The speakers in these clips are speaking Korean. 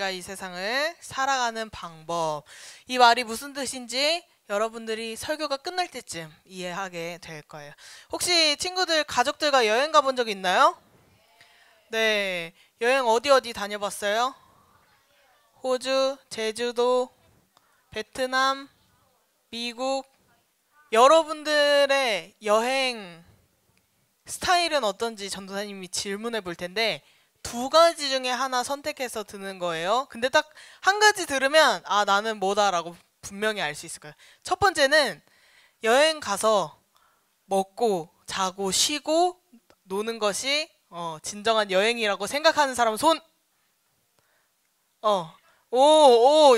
우리가 이 세상을 살아가는 방법. 이 말이 무슨 뜻인지 여러분들이 설교가 끝날 때쯤 이해하게 될 거예요. 혹시 친구들, 가족들과 여행 가본 적 있나요? 네. 여행 어디 다녀봤어요? 호주, 제주도, 베트남, 미국. 여러분들의 여행 스타일은 어떤지 전도사님이 질문해 볼 텐데 두 가지 중에 하나 선택해서 드는 거예요. 근데 딱 한 가지 들으면 아, 나는 뭐다라고 분명히 알 수 있을 거예요. 첫 번째는 여행 가서 먹고 자고 쉬고 노는 것이 진정한 여행이라고 생각하는 사람 손.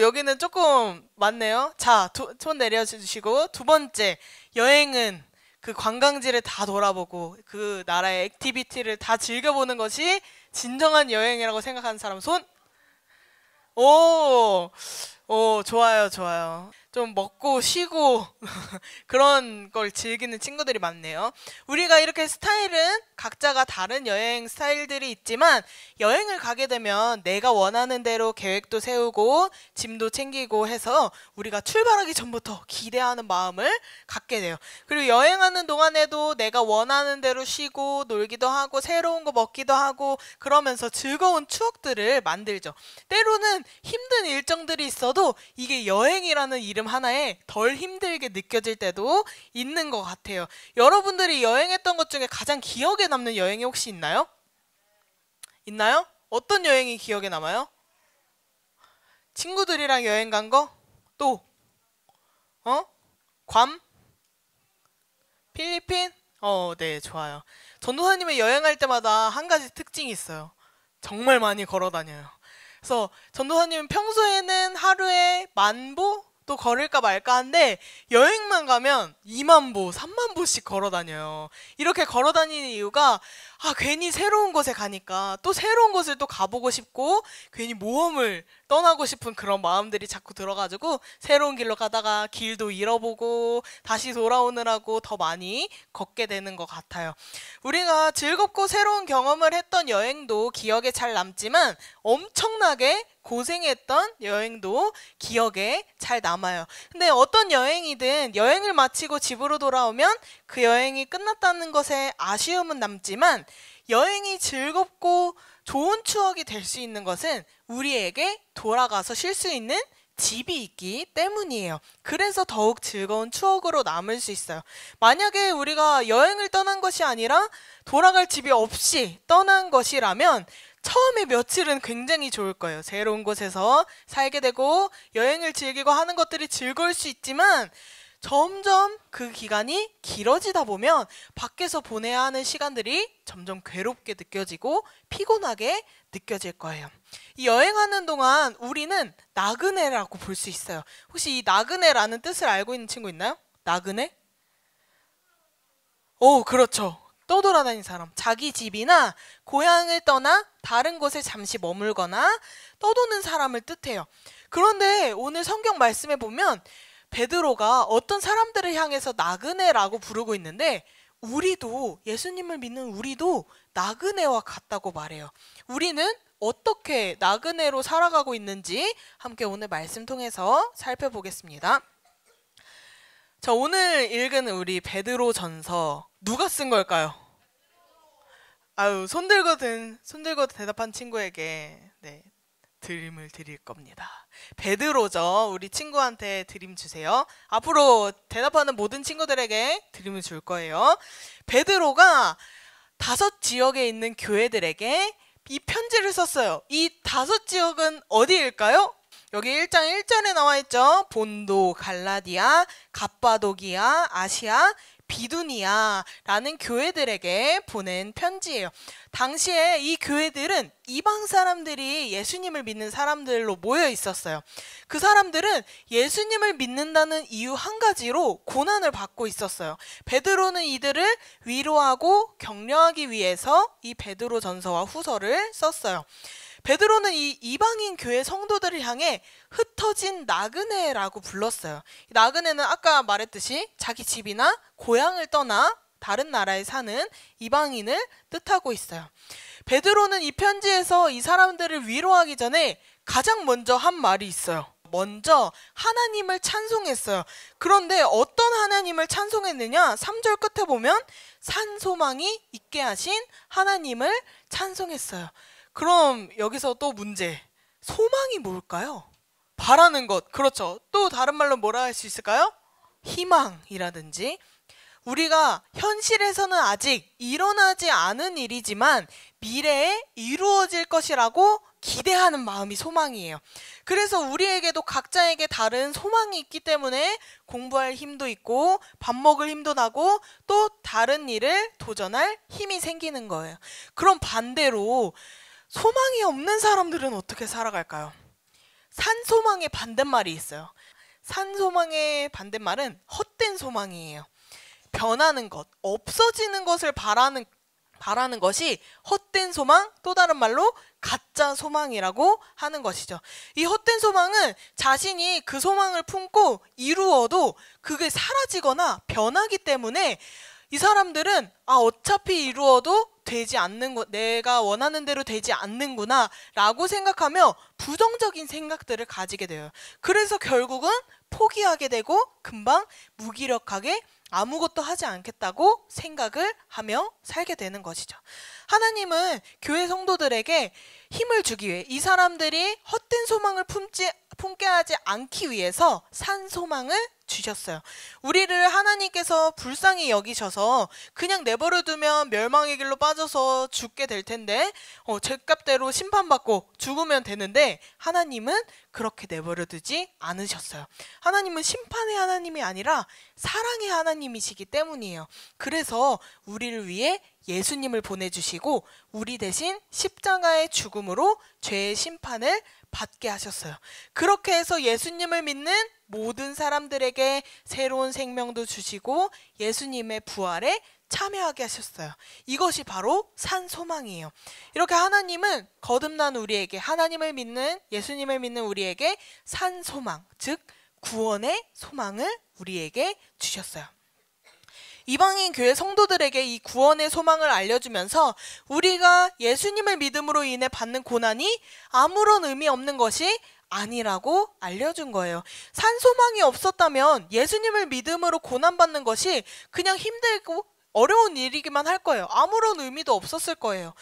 여기는 조금 많네요. 자, 손 내려주시고, 두 번째, 여행은 그 관광지를 다 돌아보고 그 나라의 액티비티를 다 즐겨보는 것이 진정한 여행이라고 생각하는 사람 손. 좋아요, 좋아요. 좀 먹고 쉬고 그런 걸 즐기는 친구들이 많네요. 우리가 이렇게 스타일은 각자가 다른 여행 스타일들이 있지만 여행을 가게 되면 내가 원하는 대로 계획도 세우고 짐도 챙기고 해서 우리가 출발하기 전부터 기대하는 마음을 갖게 돼요. 그리고 여행하는 동안에도 내가 원하는 대로 쉬고 놀기도 하고 새로운 거 먹기도 하고 그러면서 즐거운 추억들을 만들죠. 때로는 힘든 일정들이 있어도 이게 여행이라는 이름 하나에 덜 힘들게 느껴질 때도 있는 것 같아요. 여러분들이 여행했던 것 중에 가장 기억에 남는 여행이 혹시 있나요? 있나요? 어떤 여행이 기억에 남아요? 친구들이랑 여행 간 거? 또? 괌? 필리핀? 네, 좋아요. 전도사님은 여행할 때마다 한 가지 특징이 있어요. 정말 많이 걸어 다녀요. 그래서 전도사님은 평소에는 하루에 10,000보 또 걸을까 말까 한데 여행만 가면 20,000보, 30,000보씩 걸어 다녀요. 이렇게 걸어 다니는 이유가 괜히 새로운 곳에 가니까 또 새로운 곳을 또 가보고 싶고 괜히 모험을 떠나고 싶은 그런 마음들이 자꾸 들어가지고 새로운 길로 가다가 길도 잃어보고 다시 돌아오느라고 더 많이 걷게 되는 것 같아요. 우리가 즐겁고 새로운 경험을 했던 여행도 기억에 잘 남지만 엄청나게 고생했던 여행도 기억에 잘 남아요. 근데 어떤 여행이든 여행을 마치고 집으로 돌아오면 그 여행이 끝났다는 것에 아쉬움은 남지만 여행이 즐겁고 좋은 추억이 될 수 있는 것은 우리에게 돌아가서 쉴 수 있는 집이 있기 때문이에요. 그래서 더욱 즐거운 추억으로 남을 수 있어요. 만약에 우리가 여행을 떠난 것이 아니라 돌아갈 집이 없이 떠난 것이라면 처음에 며칠은 굉장히 좋을 거예요. 새로운 곳에서 살게 되고 여행을 즐기고 하는 것들이 즐거울 수 있지만 점점 그 기간이 길어지다 보면 밖에서 보내야 하는 시간들이 점점 괴롭게 느껴지고 피곤하게 느껴질 거예요. 이 여행하는 동안 우리는 나그네라고 볼 수 있어요. 혹시 이 나그네라는 뜻을 알고 있는 친구 있나요? 나그네? 그렇죠. 떠돌아다니는 사람, 자기 집이나 고향을 떠나 다른 곳에 잠시 머물거나 떠도는 사람을 뜻해요. 그런데 오늘 성경 말씀에 보면 베드로가 어떤 사람들을 향해서 나그네라고 부르고 있는데 우리도, 예수님을 믿는 우리도 나그네와 같다고 말해요. 우리는 어떻게 나그네로 살아가고 있는지 함께 오늘 말씀 통해서 살펴보겠습니다. 자, 오늘 읽은 우리 베드로 전서 누가 쓴 걸까요? 손들고 대답한 친구에게 드림을 드릴 겁니다. 베드로죠. 우리 친구한테 드림 주세요. 앞으로 대답하는 모든 친구들에게 드림을 줄 거예요. 베드로가 5 지역에 있는 교회들에게 이 편지를 썼어요. 이 5 지역은 어디일까요? 여기 1장 1절에 나와 있죠. 본도, 갈라디아, 갑바도기아, 아시아, 비두니아라는 교회들에게 보낸 편지예요. 당시에 이 교회들은 이방 사람들이 예수님을 믿는 사람들로 모여 있었어요. 그 사람들은 예수님을 믿는다는 이유 한 가지로 고난을 받고 있었어요. 베드로는 이들을 위로하고 격려하기 위해서 이 베드로 전서와 후서를 썼어요. 베드로는 이 이방인 교회 성도들을 향해 흩어진 나그네라고 불렀어요. 나그네는 아까 말했듯이 자기 집이나 고향을 떠나 다른 나라에 사는 이방인을 뜻하고 있어요. 베드로는 이 편지에서 이 사람들을 위로하기 전에 가장 먼저 한 말이 있어요. 먼저 하나님을 찬송했어요. 그런데 어떤 하나님을 찬송했느냐? 3절 끝에 보면 산 소망이 있게 하신 하나님을 찬송했어요. 그럼 여기서 또 문제. 소망이 뭘까요? 바라는 것. 그렇죠. 또 다른 말로 뭐라 할 수 있을까요? 희망이라든지. 우리가 현실에서는 아직 일어나지 않은 일이지만 미래에 이루어질 것이라고 기대하는 마음이 소망이에요. 그래서 우리에게도 각자에게 다른 소망이 있기 때문에 공부할 힘도 있고 밥 먹을 힘도 나고 또 다른 일을 도전할 힘이 생기는 거예요. 그럼 반대로 소망이 없는 사람들은 어떻게 살아갈까요? 산소망의 반대말이 있어요. 산소망의 반대말은 헛된 소망이에요. 변하는 것, 없어지는 것을 바라는 것이 헛된 소망, 또 다른 말로 가짜 소망이라고 하는 것이죠. 이 헛된 소망은 자신이 그 소망을 품고 이루어도 그게 사라지거나 변하기 때문에 이 사람들은 어차피 이루어도 되지 않는 거, 내가 원하는 대로 되지 않는구나 라고 생각하며 부정적인 생각들을 가지게 돼요. 그래서 결국은 포기하게 되고 금방 무기력하게 아무것도 하지 않겠다고 생각을 하며 살게 되는 것이죠. 하나님은 교회 성도들에게 힘을 주기 위해 이 사람들이 헛된 소망을 품게 하지 않기 위해서 산 소망을 주셨어요. 우리를 하나님께서 불쌍히 여기셔서 그냥 내버려 두면 멸망의 길로 빠져서 죽게 될 텐데 죄값대로 심판받고 죽으면 되는데 하나님은 그렇게 내버려 두지 않으셨어요. 하나님은 심판의 하나님이 아니라 사랑의 하나님이시기 때문이에요. 그래서 우리를 위해 예수님을 보내주시고 우리 대신 십자가의 죽음으로 죄의 심판을 받게 하셨어요. 그렇게 해서 예수님을 믿는 모든 사람들에게 새로운 생명도 주시고 예수님의 부활에 참여하게 하셨어요. 이것이 바로 산 소망이에요. 이렇게 하나님은 거듭난 우리에게, 하나님을 믿는, 예수님을 믿는 우리에게 산 소망, 즉 구원의 소망을 우리에게 주셨어요. 이방인 교회 성도들에게 이 구원의 소망을 알려주면서 우리가 예수님을 믿음으로 인해 받는 고난이 아무런 의미 없는 것이 아니라고 알려준 거예요. 산 소망이 없었다면 예수님을 믿음으로 고난받는 것이 그냥 힘들고 어려운 일이기만 할 거예요. 아무런 의미도 없었을 거예요.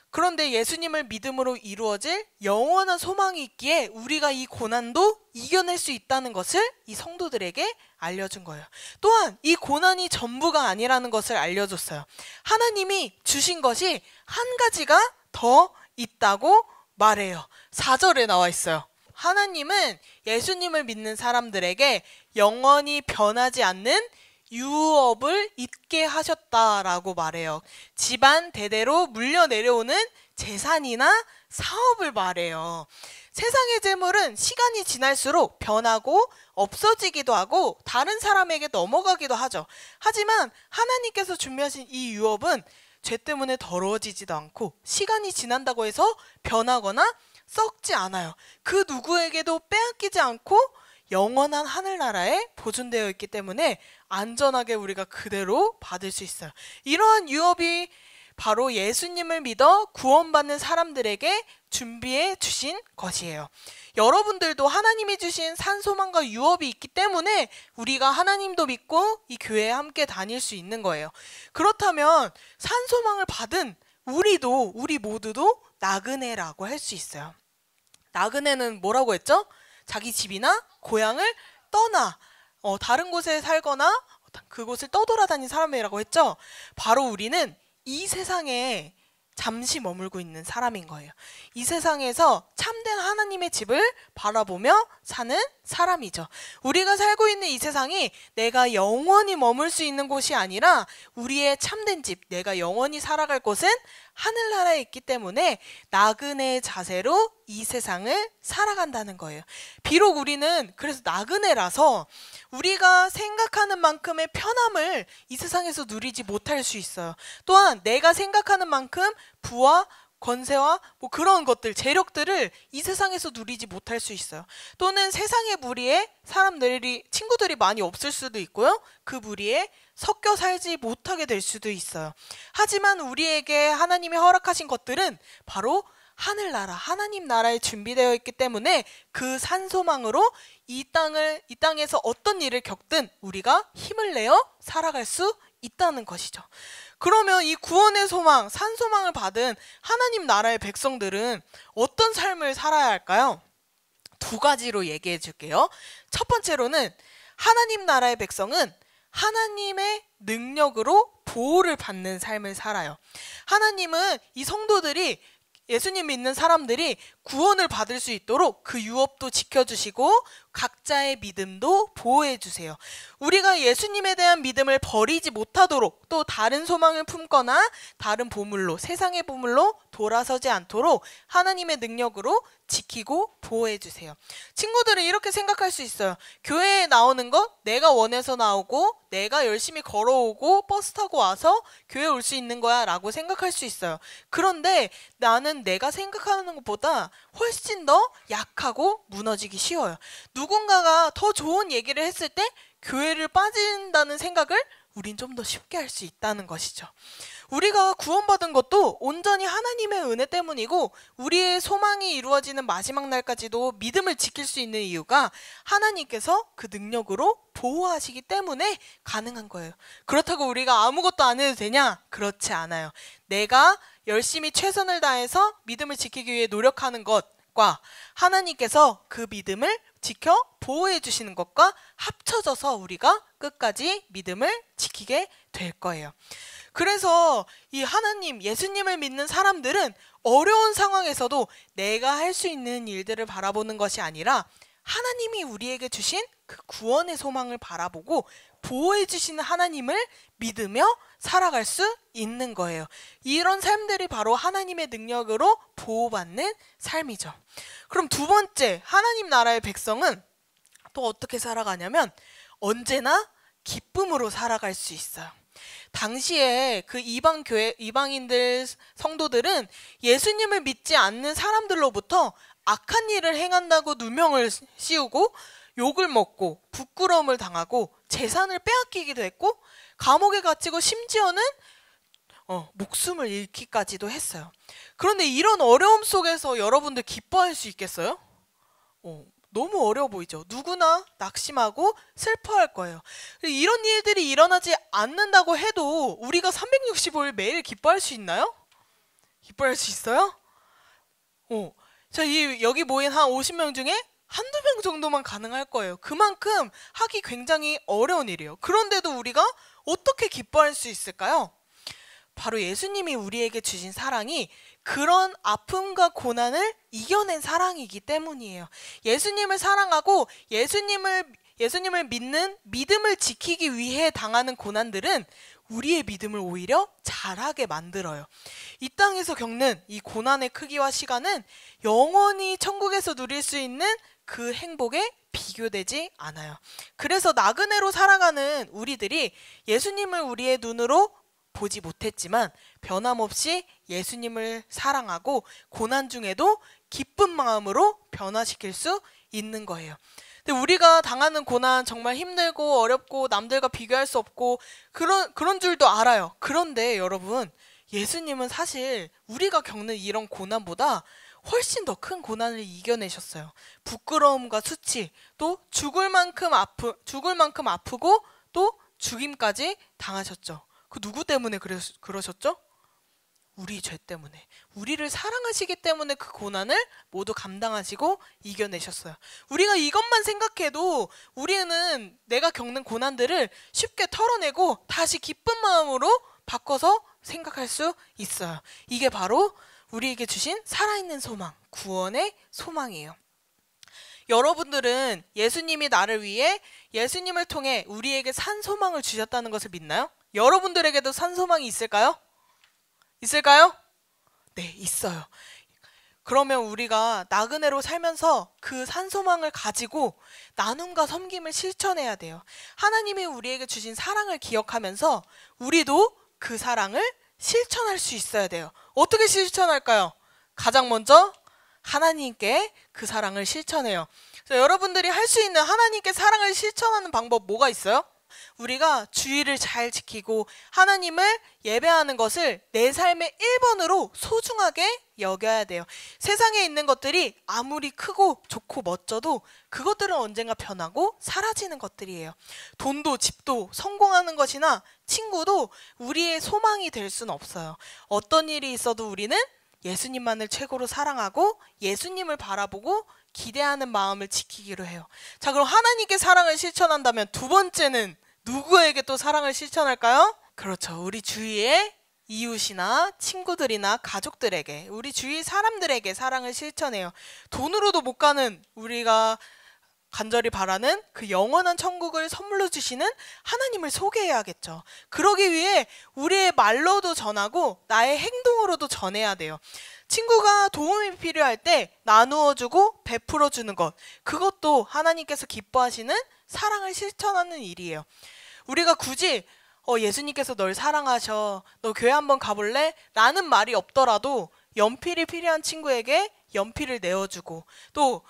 그런데 예수님을 믿음으로 이루어질 영원한 소망이 있기에 우리가 이 고난도 이겨낼 수 있다는 것을 이 성도들에게 알려준 거예요. 또한 이 고난이 전부가 아니라는 것을 알려줬어요. 하나님이 주신 것이 한 가지가 더 있다고 말해요. 4절에 나와 있어요. 하나님은 예수님을 믿는 사람들에게 영원히 변하지 않는 유업을 잊게 하셨다라고 말해요. 집안 대대로 물려 내려오는 재산이나 사업을 말해요. 세상의 재물은 시간이 지날수록 변하고 없어지기도 하고 다른 사람에게 넘어가기도 하죠. 하지만 하나님께서 준비하신 이 유업은 죄 때문에 더러워지지도 않고 시간이 지난다고 해서 변하거나 썩지 않아요. 그 누구에게도 빼앗기지 않고 영원한 하늘나라에 보존되어 있기 때문에 안전하게 우리가 그대로 받을 수 있어요. 이러한 유업이 바로 예수님을 믿어 구원받는 사람들에게 준비해 주신 것이에요. 여러분들도 하나님이 주신 산소망과 유업이 있기 때문에 우리가 하나님도 믿고 이 교회에 함께 다닐 수 있는 거예요. 그렇다면 산소망을 받은 우리 모두도 나그네라고 할 수 있어요. 나그네는 뭐라고 했죠? 자기 집이나 고향을 떠나 다른 곳에 살거나 그곳을 떠돌아다닌 사람이라고 했죠. 바로 우리는 이 세상에 잠시 머물고 있는 사람인 거예요. 이 세상에서 참된 하나님의 집을 바라보며 사는 사람이죠. 우리가 살고 있는 이 세상이 내가 영원히 머물 수 있는 곳이 아니라 우리의 참된 집, 내가 영원히 살아갈 곳은 하늘나라에 있기 때문에 나그네의 자세로 이 세상을 살아간다는 거예요. 비록 우리는 그래서 나그네라서 우리가 생각하는 만큼의 편함을 이 세상에서 누리지 못할 수 있어요. 또한 내가 생각하는 만큼 부와 권세와 그런 것들, 재력들을 이 세상에서 누리지 못할 수 있어요. 또는 세상의 무리에 친구들이 많이 없을 수도 있고요. 그 무리에 섞여 살지 못하게 될 수도 있어요. 하지만 우리에게 하나님이 허락하신 것들은 바로 하늘나라, 하나님 나라에 준비되어 있기 때문에 그 산소망으로 이 땅에서 어떤 일을 겪든 우리가 힘을 내어 살아갈 수 있다는 것이죠. 그러면 이 구원의 소망, 산소망을 받은 하나님 나라의 백성들은 어떤 삶을 살아야 할까요? 두 가지로 얘기해 줄게요. 첫 번째로는 하나님 나라의 백성은 하나님의 능력으로 보호를 받는 삶을 살아요. 하나님은 이 성도들이, 예수님 믿는 사람들이 구원을 받을 수 있도록 그 유업도 지켜주시고 각자의 믿음도 보호해 주세요. 우리가 예수님에 대한 믿음을 버리지 못하도록, 또 다른 소망을 품거나 다른 보물로, 세상의 보물로 돌아서지 않도록 하나님의 능력으로 지키고 보호해 주세요. 친구들은 이렇게 생각할 수 있어요. 교회에 나오는 거 내가 원해서 나오고 내가 열심히 걸어오고 버스 타고 와서 교회에 올 수 있는 거야 라고 생각할 수 있어요. 그런데 나는 내가 생각하는 것보다 훨씬 더 약하고 무너지기 쉬워요. 누군가가 더 좋은 얘기를 했을 때 교회를 빠진다는 생각을 우린 좀 더 쉽게 할 수 있다는 것이죠. 우리가 구원받은 것도 온전히 하나님의 은혜 때문이고, 우리의 소망이 이루어지는 마지막 날까지도 믿음을 지킬 수 있는 이유가 하나님께서 그 능력으로 보호하시기 때문에 가능한 거예요. 그렇다고 우리가 아무것도 안 해도 되냐? 그렇지 않아요. 내가 열심히 최선을 다해서 믿음을 지키기 위해 노력하는 것과 하나님께서 그 믿음을 지켜 보호해 주시는 것과 합쳐져서 우리가 끝까지 믿음을 지키게 될 거예요. 그래서 이 하나님, 예수님을 믿는 사람들은 어려운 상황에서도 내가 할 수 있는 일들을 바라보는 것이 아니라 하나님이 우리에게 주신 그 구원의 소망을 바라보고 보호해 주시는 하나님을 믿으며 살아갈 수 있는 거예요. 이런 삶들이 바로 하나님의 능력으로 보호받는 삶이죠. 그럼 두 번째, 하나님 나라의 백성은 또 어떻게 살아가냐면 언제나 기쁨으로 살아갈 수 있어요. 당시에 그 이방인들 성도들은 예수님을 믿지 않는 사람들로부터 악한 일을 행한다고 누명을 씌우고 욕을 먹고 부끄러움을 당하고 재산을 빼앗기기도 했고 감옥에 갇히고 심지어는 목숨을 잃기까지도 했어요. 그런데 이런 어려움 속에서 여러분들 기뻐할 수 있겠어요? 너무 어려워 보이죠? 누구나 낙심하고 슬퍼할 거예요. 이런 일들이 일어나지 않는다고 해도 우리가 365일 매일 기뻐할 수 있나요? 기뻐할 수 있어요? 여기 모인 한 50명 중에 한두 명 정도만 가능할 거예요. 그만큼 하기 굉장히 어려운 일이에요. 그런데도 우리가 어떻게 기뻐할 수 있을까요? 바로 예수님이 우리에게 주신 사랑이 그런 아픔과 고난을 이겨낸 사랑이기 때문이에요. 예수님을 사랑하고 예수님을 믿는 믿음을 지키기 위해 당하는 고난들은 우리의 믿음을 오히려 자라게 만들어요. 이 땅에서 겪는 이 고난의 크기와 시간은 영원히 천국에서 누릴 수 있는 그 행복에 비교되지 않아요. 그래서 나그네로 살아가는 우리들이 예수님을 우리의 눈으로 보지 못했지만 변함없이 예수님을 사랑하고 고난 중에도 기쁜 마음으로 변화시킬 수 있는 거예요. 근데 우리가 당하는 고난 정말 힘들고 어렵고 남들과 비교할 수 없고 그런 줄도 알아요. 그런데 여러분, 예수님은 사실 우리가 겪는 이런 고난보다 훨씬 더 큰 고난을 이겨내셨어요. 부끄러움과 수치, 또 죽을 만큼 아프고 또 죽임까지 당하셨죠. 그 누구 때문에 그러셨죠? 우리 죄 때문에. 우리를 사랑하시기 때문에 그 고난을 모두 감당하시고 이겨내셨어요. 우리가 이것만 생각해도 우리는 내가 겪는 고난들을 쉽게 털어내고 다시 기쁜 마음으로 바꿔서 생각할 수 있어요. 이게 바로 우리에게 주신 살아있는 소망, 구원의 소망이에요. 여러분들은 예수님이 나를 위해 예수님을 통해 우리에게 산 소망을 주셨다는 것을 믿나요? 여러분들에게도 산 소망이 있을까요? 있을까요? 네, 있어요. 그러면 우리가 나그네로 살면서 그 산 소망을 가지고 나눔과 섬김을 실천해야 돼요. 하나님이 우리에게 주신 사랑을 기억하면서 우리도 그 사랑을 실천할 수 있어야 돼요. 어떻게 실천할까요? 가장 먼저 하나님께 그 사랑을 실천해요. 그래서 여러분들이 할 수 있는 하나님께 사랑을 실천하는 방법 뭐가 있어요? 우리가 주의를 잘 지키고 하나님을 예배하는 것을 내 삶의 1번으로 소중하게 여겨야 돼요. 세상에 있는 것들이 아무리 크고 좋고 멋져도 그것들은 언젠가 변하고 사라지는 것들이에요. 돈도 집도 성공하는 것이나 친구도 우리의 소망이 될 수는 없어요. 어떤 일이 있어도 우리는 예수님만을 최고로 사랑하고 예수님을 바라보고 기대하는 마음을 지키기로 해요. 자, 그럼 하나님께 사랑을 실천한다면 두 번째는 누구에게 또 사랑을 실천할까요? 그렇죠. 우리 주위의 이웃이나 친구들이나 가족들에게, 우리 주위 사람들에게 사랑을 실천해요. 돈으로도 못 가는 우리가 간절히 바라는 그 영원한 천국을 선물로 주시는 하나님을 소개해야겠죠. 그러기 위해 우리의 말로도 전하고 나의 행동으로도 전해야 돼요. 친구가 도움이 필요할 때 나누어주고 베풀어주는 것, 그것도 하나님께서 기뻐하시는 사랑을 실천하는 일이에요. 우리가 굳이 예수님께서 널 사랑하셔, 너 교회 한번 가볼래? 라는 말이 없더라도 연필이 필요한 친구에게 연필을 내어주고, 또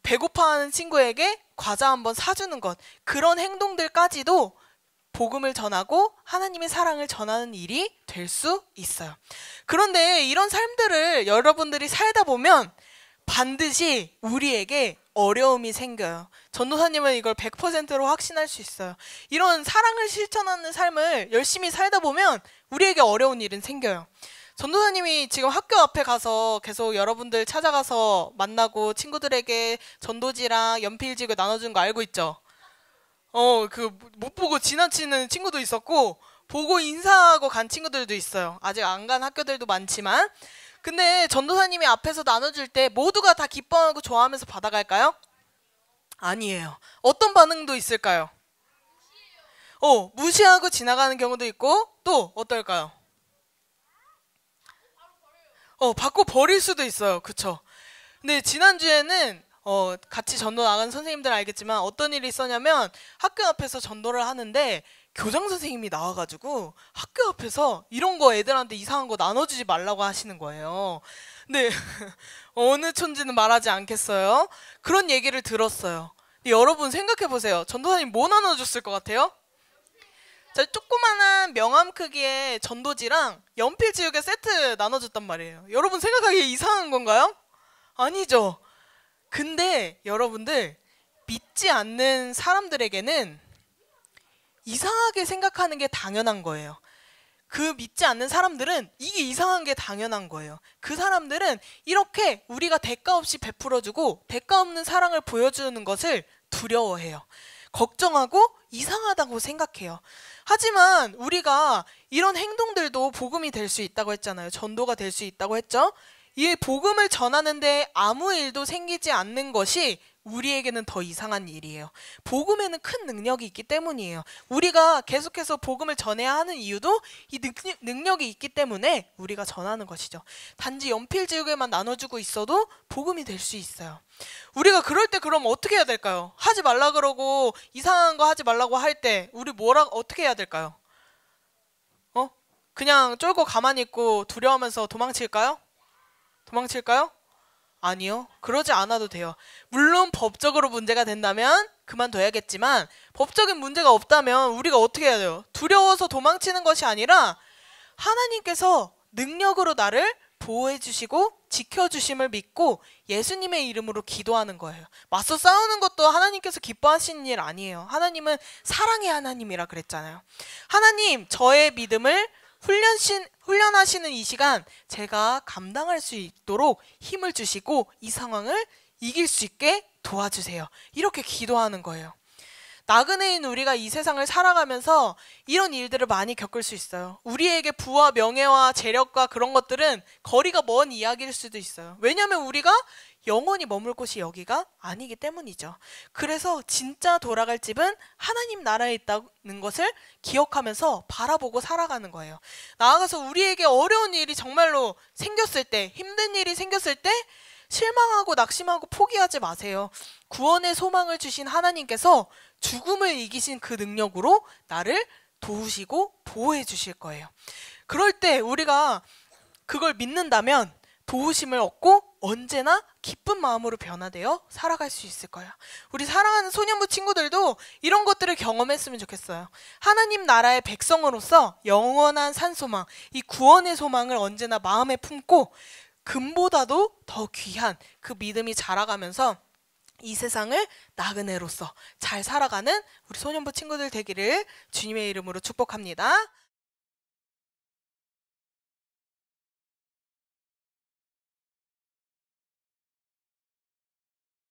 배고파하는 친구에게 과자 한번 사주는 것, 그런 행동들까지도 복음을 전하고 하나님의 사랑을 전하는 일이 될 수 있어요. 그런데 이런 삶들을 여러분들이 살다 보면 반드시 우리에게 어려움이 생겨요. 전도사님은 이걸 100%로 확신할 수 있어요. 이런 사랑을 실천하는 삶을 열심히 살다 보면 우리에게 어려운 일은 생겨요. 전도사님이 지금 학교 앞에 가서 계속 여러분들 찾아가서 만나고 친구들에게 전도지랑 연필지를 나눠주는 거 알고 있죠? 못 보고 지나치는 친구도 있었고, 보고 인사하고 간 친구들도 있어요. 아직 안 간 학교들도 많지만. 근데 전도사님이 앞에서 나눠줄 때 모두가 다 기뻐하고 좋아하면서 받아갈까요? 아니에요. 어떤 반응도 있을까요? 무시하고 지나가는 경우도 있고, 또 어떨까요? 받고 버릴 수도 있어요. 그쵸? 근데 지난주에는 같이 전도 나간 선생님들 알겠지만 어떤 일이 있었냐면, 학교 앞에서 전도를 하는데 교장 선생님이 나와가지고 학교 앞에서 이런 거 애들한테 이상한 거 나눠주지 말라고 하시는 거예요. 근데 어느 촌지는 말하지 않겠어요. 그런 얘기를 들었어요. 근데 여러분 생각해보세요. 전도사님 뭐 나눠줬을 것 같아요? 자, 조그만한 명함 크기의 전도지랑 연필 지우개 세트 나눠줬단 말이에요. 여러분 생각하기에 이상한 건가요? 아니죠. 근데 여러분들, 믿지 않는 사람들에게는 이상하게 생각하는 게 당연한 거예요. 그 믿지 않는 사람들은 이게 이상한 게 당연한 거예요. 그 사람들은 이렇게 우리가 대가 없이 베풀어주고 대가 없는 사랑을 보여주는 것을 두려워해요. 걱정하고 이상하다고 생각해요. 하지만 우리가 이런 행동들도 복음이 될 수 있다고 했잖아요. 전도가 될 수 있다고 했죠. 이 복음을 전하는데 아무 일도 생기지 않는 것이 우리에게는 더 이상한 일이에요. 복음에는 큰 능력이 있기 때문이에요. 우리가 계속해서 복음을 전해야 하는 이유도 이 능력이 있기 때문에 우리가 전하는 것이죠. 단지 연필 지우개만 나눠주고 있어도 복음이 될 수 있어요. 우리가 그럴 때 그럼 어떻게 해야 될까요? 하지 말라 그러고 이상한 거 하지 말라고 할 때 우리 어떻게 해야 될까요? 그냥 쫄고 가만히 있고 두려워하면서 도망칠까요? 아니요. 그러지 않아도 돼요. 물론 법적으로 문제가 된다면 그만둬야겠지만, 법적인 문제가 없다면 우리가 어떻게 해야 돼요? 두려워서 도망치는 것이 아니라 하나님께서 능력으로 나를 보호해 주시고 지켜주심을 믿고 예수님의 이름으로 기도하는 거예요. 맞서 싸우는 것도 하나님께서 기뻐하시는 일 아니에요. 하나님은 사랑의 하나님이라 그랬잖아요. 하나님, 저의 믿음을 훈련하시는 이 시간 제가 감당할 수 있도록 힘을 주시고 이 상황을 이길 수 있게 도와주세요. 이렇게 기도하는 거예요. 나그네인 우리가 이 세상을 살아가면서 이런 일들을 많이 겪을 수 있어요. 우리에게 부와 명예와 재력과 그런 것들은 거리가 먼 이야기일 수도 있어요. 왜냐하면 우리가 영원히 머물 곳이 여기가 아니기 때문이죠. 그래서 진짜 돌아갈 집은 하나님 나라에 있다는 것을 기억하면서 바라보고 살아가는 거예요. 나아가서 우리에게 어려운 일이 정말로 생겼을 때, 힘든 일이 생겼을 때 실망하고 낙심하고 포기하지 마세요. 구원의 소망을 주신 하나님께서 죽음을 이기신 그 능력으로 나를 도우시고 보호해 주실 거예요. 그럴 때 우리가 그걸 믿는다면 도우심을 얻고 언제나 기쁜 마음으로 변화되어 살아갈 수 있을 거야. 우리 사랑하는 소년부 친구들도 이런 것들을 경험했으면 좋겠어요. 하나님 나라의 백성으로서 영원한 산소망, 이 구원의 소망을 언제나 마음에 품고 금보다도 더 귀한 그 믿음이 자라가면서 이 세상을 나그네로서 잘 살아가는 우리 소년부 친구들 되기를 주님의 이름으로 축복합니다.